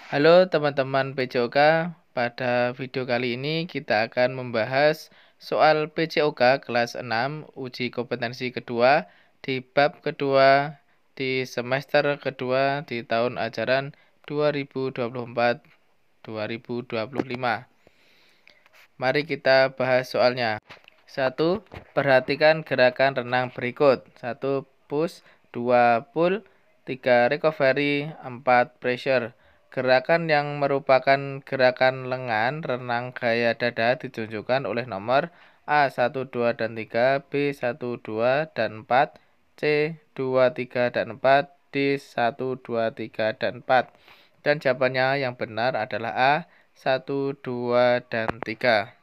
Halo teman-teman PJOK, pada video kali ini kita akan membahas soal PJOK kelas 6 uji kompetensi kedua di bab kedua di semester kedua di tahun ajaran 2024-2025. Mari kita bahas soalnya. 1. Perhatikan gerakan renang berikut. 1. Push, 2. Pull, 3. Recovery, 4. Pressure. Gerakan yang merupakan gerakan lengan renang gaya dada ditunjukkan oleh nomor A 1, 2, dan 3, B 1, 2, dan 4, C 2, 3, dan 4, D 1, 2, 3, dan 4. Dan jawabannya yang benar adalah A 1, 2, dan 3.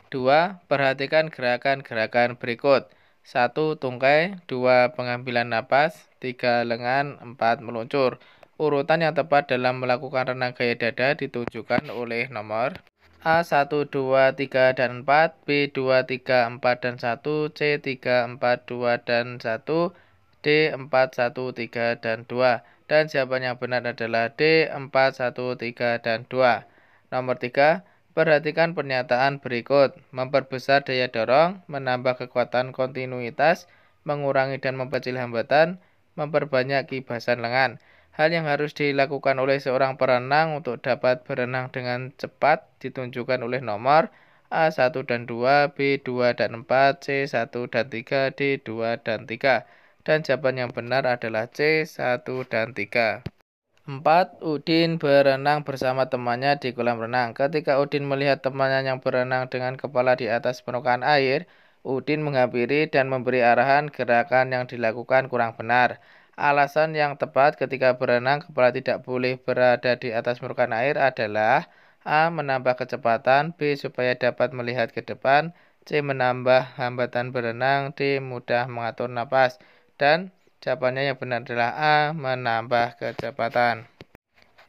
2. Perhatikan gerakan-gerakan berikut. 1. Tungkai, 2. Pengambilan napas, 3. Lengan, 4. Meluncur. Urutan yang tepat dalam melakukan renang gaya dada ditunjukkan oleh nomor A 1, 2, 3, dan 4, B 2, 3, 4, dan 1, C 3, 4, 2, dan 1, D 4, 1, 3, dan 2. Dan jawaban yang benar adalah D 4, 1, 3, dan 2. Nomor 3. Perhatikan pernyataan berikut. Memperbesar daya dorong, menambah kekuatan kontinuitas, mengurangi dan memperkecil hambatan, memperbanyak kibasan lengan. Hal yang harus dilakukan oleh seorang perenang untuk dapat berenang dengan cepat ditunjukkan oleh nomor A 1 dan 2, B 2 dan 4, C 1 dan 3, D 2 dan 3. Dan jawaban yang benar adalah C 1 dan 3. 4. Udin berenang bersama temannya di kolam renang. Ketika Udin melihat temannya yang berenang dengan kepala di atas permukaan air, Udin menghampiri dan memberi arahan gerakan yang dilakukan kurang benar. Alasan yang tepat ketika berenang kepala tidak boleh berada di atas permukaan air adalah A. Menambah kecepatan, B. Supaya dapat melihat ke depan, C. Menambah hambatan berenang, D. Mudah mengatur napas. Dan jawabannya yang benar adalah A. Menambah kecepatan.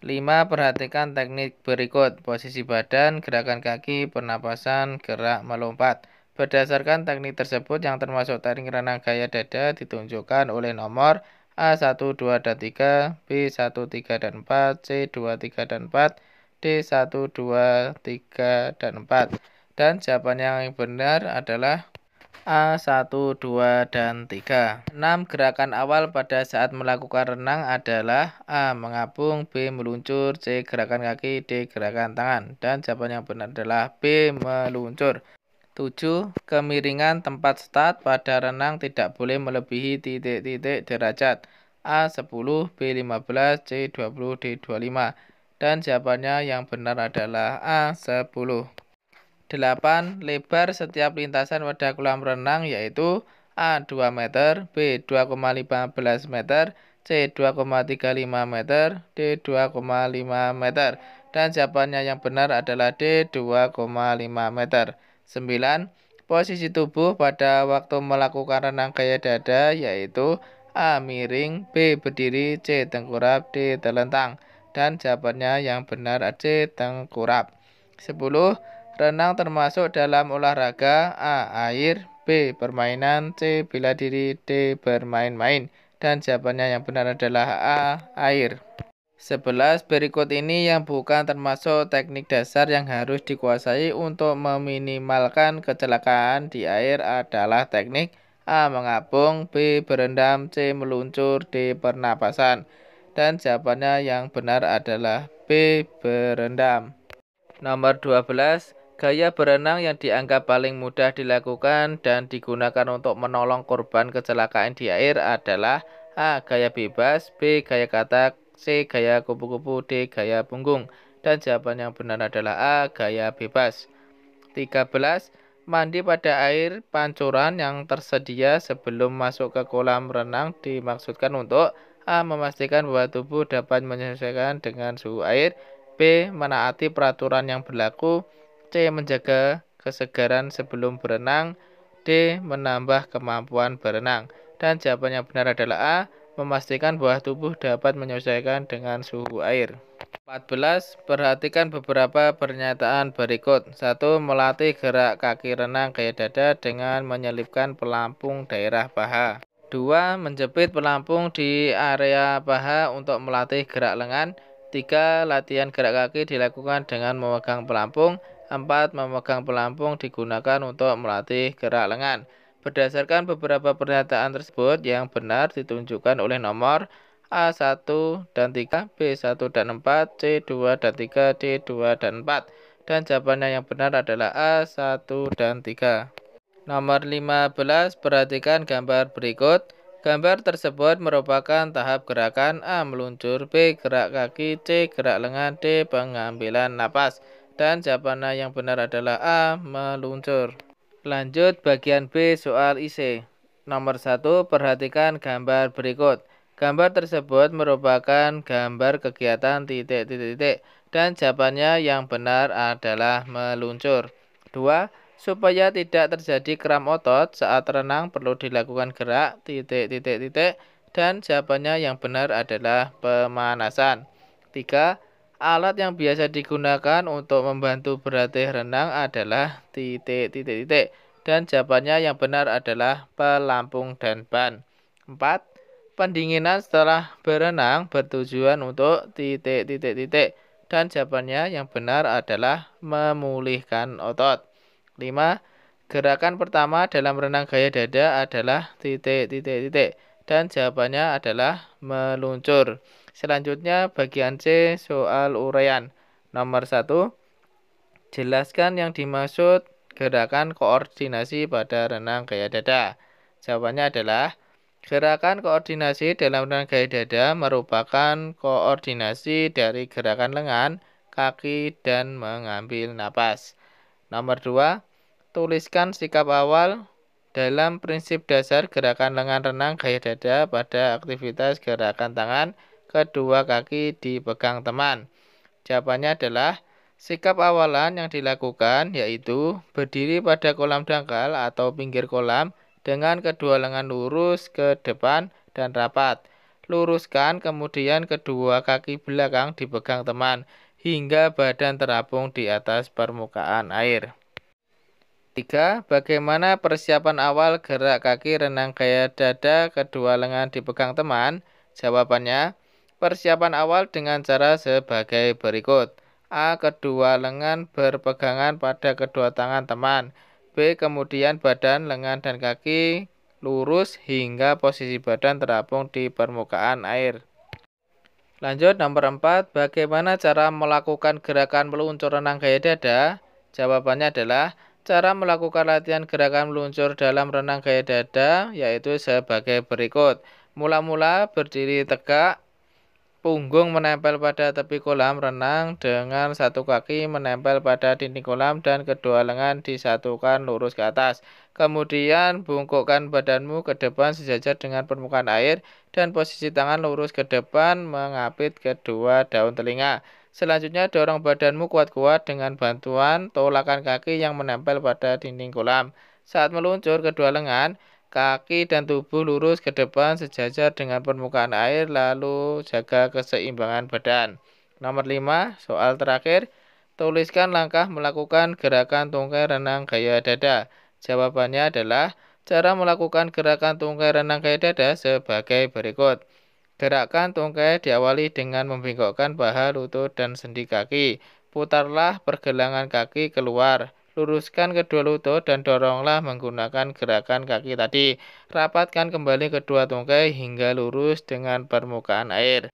5. Perhatikan teknik berikut. Posisi badan, gerakan kaki, pernapasan, gerak melompat. Berdasarkan teknik tersebut yang termasuk teknik renang gaya dada ditunjukkan oleh nomor A 1, 2, dan 3, B 1, 3, dan 4, C 2, 3, dan 4, D 1, 2, 3, dan 4. Dan jawaban yang benar adalah A 1, 2, dan 3. 6. Gerakan awal pada saat melakukan renang adalah A. Mengapung, B. Meluncur, C. Gerakan kaki, D. Gerakan tangan. Dan jawaban yang benar adalah B. Meluncur. 7. Kemiringan tempat start pada renang tidak boleh melebihi titik-titik derajat. A 10, B 15, C 20, D 25. Dan jawabannya yang benar adalah A 10. 8. Lebar setiap lintasan pada kolam renang yaitu A 2 meter, B 2,15 meter, C 2,35 meter, D 2,5 meter. Dan jawabannya yang benar adalah D 2,5 meter. 9. Posisi tubuh pada waktu melakukan renang gaya dada yaitu A. Miring, B. Berdiri, C. Tengkurap, D. Telentang. Dan jawabannya yang benar C. Tengkurap. 10. Renang termasuk dalam olahraga A. Air, B. Permainan, C. Bela diri, D. Bermain-main. Dan jawabannya yang benar adalah A. Air. 11. Berikut ini yang bukan termasuk teknik dasar yang harus dikuasai untuk meminimalkan kecelakaan di air adalah teknik A. Mengapung, B. Berendam, C. Meluncur, D. Pernapasan. Dan jawabannya yang benar adalah B. Berendam. Nomor 12. Gaya berenang yang dianggap paling mudah dilakukan dan digunakan untuk menolong korban kecelakaan di air adalah A. Gaya bebas, B. Gaya katak, C. Gaya kupu-kupu, D. Gaya punggung. Dan jawaban yang benar adalah A. Gaya bebas. 13. Mandi pada air pancuran yang tersedia sebelum masuk ke kolam renang dimaksudkan untuk A. Memastikan bahwa tubuh dapat menyesuaikan dengan suhu air, B. Menaati peraturan yang berlaku, C. Menjaga kesegaran sebelum berenang, D. Menambah kemampuan berenang. Dan jawaban yang benar adalah A. Memastikan bahwa tubuh dapat menyesuaikan dengan suhu air. 14. Perhatikan beberapa pernyataan berikut. 1. Melatih gerak kaki renang gaya dada dengan menyelipkan pelampung daerah paha. 2. Menjepit pelampung di area paha untuk melatih gerak lengan. 3. Latihan gerak kaki dilakukan dengan memegang pelampung. 4. Memegang pelampung digunakan untuk melatih gerak lengan. Berdasarkan beberapa pernyataan tersebut, yang benar ditunjukkan oleh nomor A1 dan 3, B1 dan 4, C2 dan 3, D2 dan 4. Dan jawabannya yang benar adalah A1 dan 3. Nomor 15, perhatikan gambar berikut. Gambar tersebut merupakan tahap gerakan A. Meluncur, B. Gerak kaki, C. Gerak lengan, D. Pengambilan napas. Dan jawabannya yang benar adalah A. Meluncur. Lanjut bagian B soal IC. Nomor 1, perhatikan gambar berikut. Gambar tersebut merupakan gambar kegiatan titik-titik-titik. Dan jawabannya yang benar adalah meluncur. 2. Supaya tidak terjadi kram otot saat renang perlu dilakukan gerak titik-titik-titik dan jawabannya yang benar adalah pemanasan. 3. Alat yang biasa digunakan untuk membantu berlatih renang adalah titik-titik-titik dan jawabannya yang benar adalah pelampung dan ban. 4. Pendinginan setelah berenang bertujuan untuk titik-titik-titik dan jawabannya yang benar adalah memulihkan otot. 5. Gerakan pertama dalam renang gaya dada adalah titik-titik-titik dan jawabannya adalah meluncur. Selanjutnya bagian C soal uraian. Nomor 1. Jelaskan yang dimaksud gerakan koordinasi pada renang gaya dada. Jawabannya adalah gerakan koordinasi dalam renang gaya dada merupakan koordinasi dari gerakan lengan, kaki, dan mengambil napas. Nomor 2. Tuliskan sikap awal dalam prinsip dasar gerakan lengan renang gaya dada pada aktivitas gerakan tangan kedua kaki dipegang teman. Jawabannya adalah sikap awalan yang dilakukan yaitu berdiri pada kolam dangkal atau pinggir kolam dengan kedua lengan lurus ke depan dan rapat. Luruskan kemudian kedua kaki belakang dipegang teman hingga badan terapung di atas permukaan air. 3. Bagaimana persiapan awal gerak kaki renang gaya dada kedua lengan dipegang teman? Jawabannya, persiapan awal dengan cara sebagai berikut. A. Kedua lengan berpegangan pada kedua tangan teman. B. Kemudian badan, lengan, dan kaki lurus hingga posisi badan terapung di permukaan air. Lanjut nomor 4. Bagaimana cara melakukan gerakan meluncur renang gaya dada? Jawabannya adalah cara melakukan latihan gerakan meluncur dalam renang gaya dada yaitu sebagai berikut. Mula-mula berdiri tegak, punggung menempel pada tepi kolam renang dengan satu kaki menempel pada dinding kolam dan kedua lengan disatukan lurus ke atas. Kemudian bungkukkan badanmu ke depan sejajar dengan permukaan air dan posisi tangan lurus ke depan mengapit kedua daun telinga. Selanjutnya dorong badanmu kuat-kuat dengan bantuan tolakan kaki yang menempel pada dinding kolam. Saat meluncur kedua lengan, kaki dan tubuh lurus ke depan sejajar dengan permukaan air lalu jaga keseimbangan badan. Nomor 5, soal terakhir. Tuliskan langkah melakukan gerakan tungkai renang gaya dada. Jawabannya adalah cara melakukan gerakan tungkai renang gaya dada sebagai berikut. Gerakan tungkai diawali dengan membengkokkan paha, lutut, dan sendi kaki. Putarlah pergelangan kaki keluar. Luruskan kedua lutut dan doronglah menggunakan gerakan kaki tadi. Rapatkan kembali kedua tungkai hingga lurus dengan permukaan air.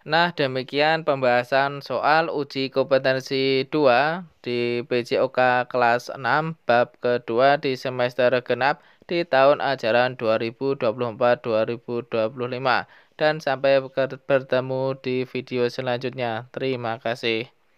Nah, demikian pembahasan soal uji kompetensi 2 di PJOK kelas 6 bab kedua di semester genap di tahun ajaran 2024-2025. Dan sampai bertemu di video selanjutnya. Terima kasih.